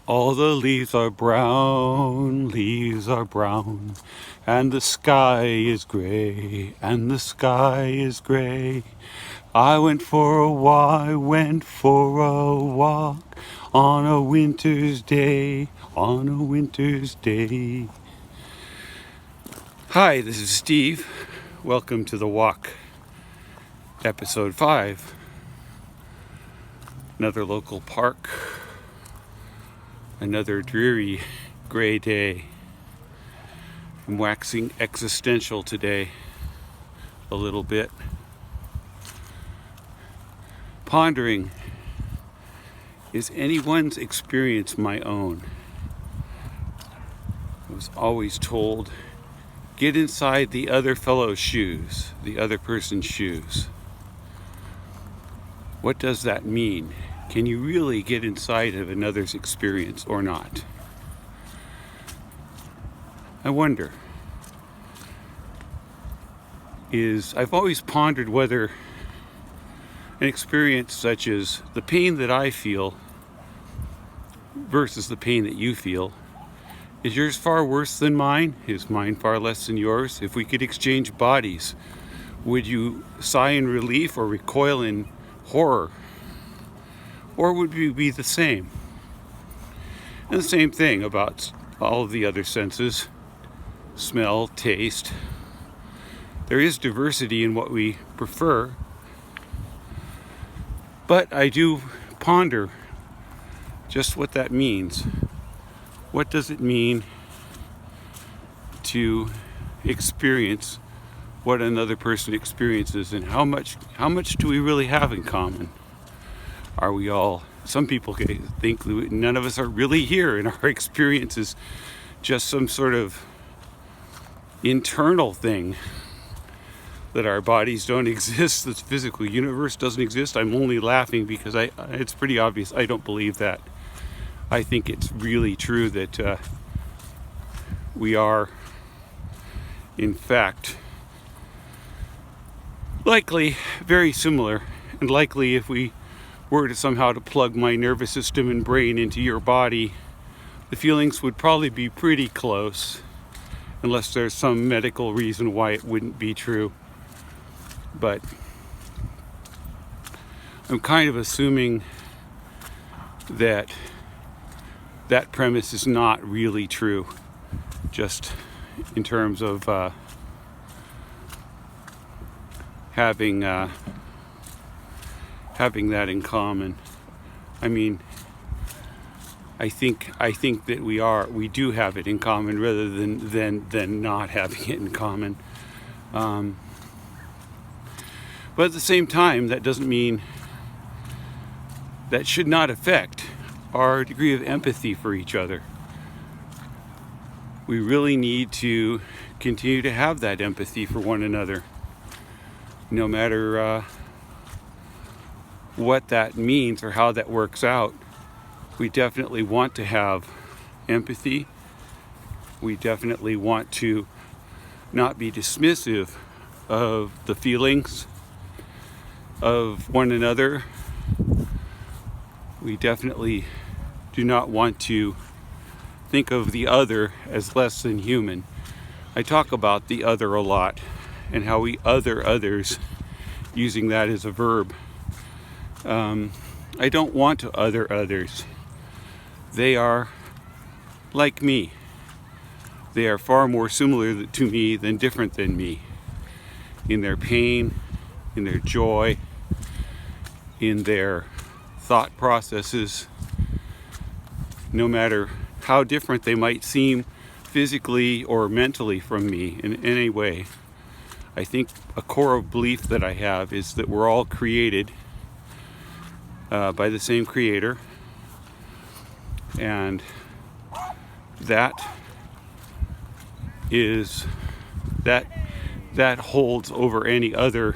All the leaves are brown, and the sky is gray, and the sky is gray. I went for a walk, on a winter's day, on a winter's day. Hi, this is Steve. Welcome to The Walk, episode 5. Another local park. Another dreary gray day. I'm waxing existential today a little bit. Pondering, is anyone's experience my own? I was always told, get inside the other fellow's shoes, the other person's shoes. What does that mean? Can you really get inside of another's experience or not? I wonder. I've always pondered whether an experience such as the pain that I feel versus the pain that you feel, is yours far worse than mine? Is mine far less than yours? If we could exchange bodies, would you sigh in relief or recoil in horror? Or would we be the same? And the same thing about all of the other senses. Smell, taste. There is diversity in what we prefer. But I do ponder just what that means. What does it mean to experience what another person experiences, and how much do we really have in common? Are we all, some people think none of us are really here, and our experience is just some sort of internal thing, that our bodies don't exist, this physical universe doesn't exist. I'm only laughing because it's pretty obvious I don't believe that. I think it's really true that we are, in fact, likely very similar, and likely if we were to somehow to plug my nervous system and brain into your body, the feelings would probably be pretty close, unless there's some medical reason why it wouldn't be true. But I'm kind of assuming that that premise is not really true, just in terms of having that in common. I mean, I think that we do have it in common rather than not having it in common. But at the same time, that doesn't mean that should not affect our degree of empathy for each other. We really need to continue to have that empathy for one another, no matter what that means or how that works out. We definitely want to have empathy. We definitely want to not be dismissive of the feelings of one another. We definitely do not want to think of the other as less than human. I talk about the other a lot, and how we other others, using that as a verb. I don't want to other others. They are like me. They are far more similar to me than different than me, in their pain, in their joy, in their thought processes. No matter how different they might seem physically or mentally from me in any way, I think a core belief that I have is that we're all created by the same creator, and that holds over any other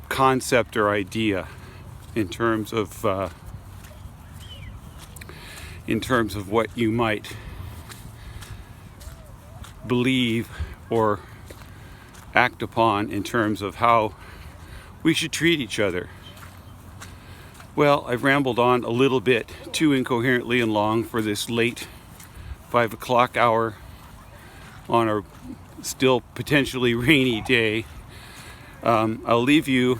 concept or idea in terms of what you might believe or act upon in terms of how we should treat each other. Well, I've rambled on a little bit too incoherently and long for this late 5 o'clock hour on a still potentially rainy day. I'll leave you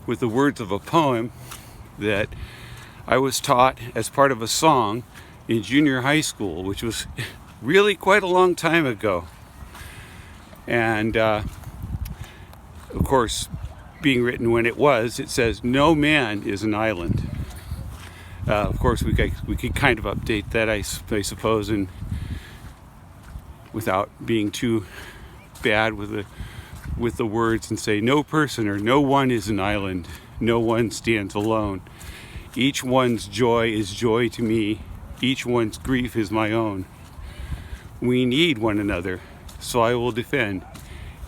with the words of a poem that I was taught as part of a song in junior high school, which was really quite a long time ago. And of course, being written when it says, "No man is an island." Of course, we could kind of update that, I suppose, and without being too bad with the words, and say, "No person or no one is an island. No one stands alone. Each one's joy is joy to me. Each one's grief is my own. We need one another, so I will defend.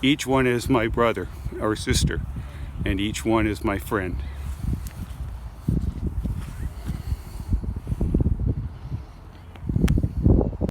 Each one is my brother or sister, and each one is my friend."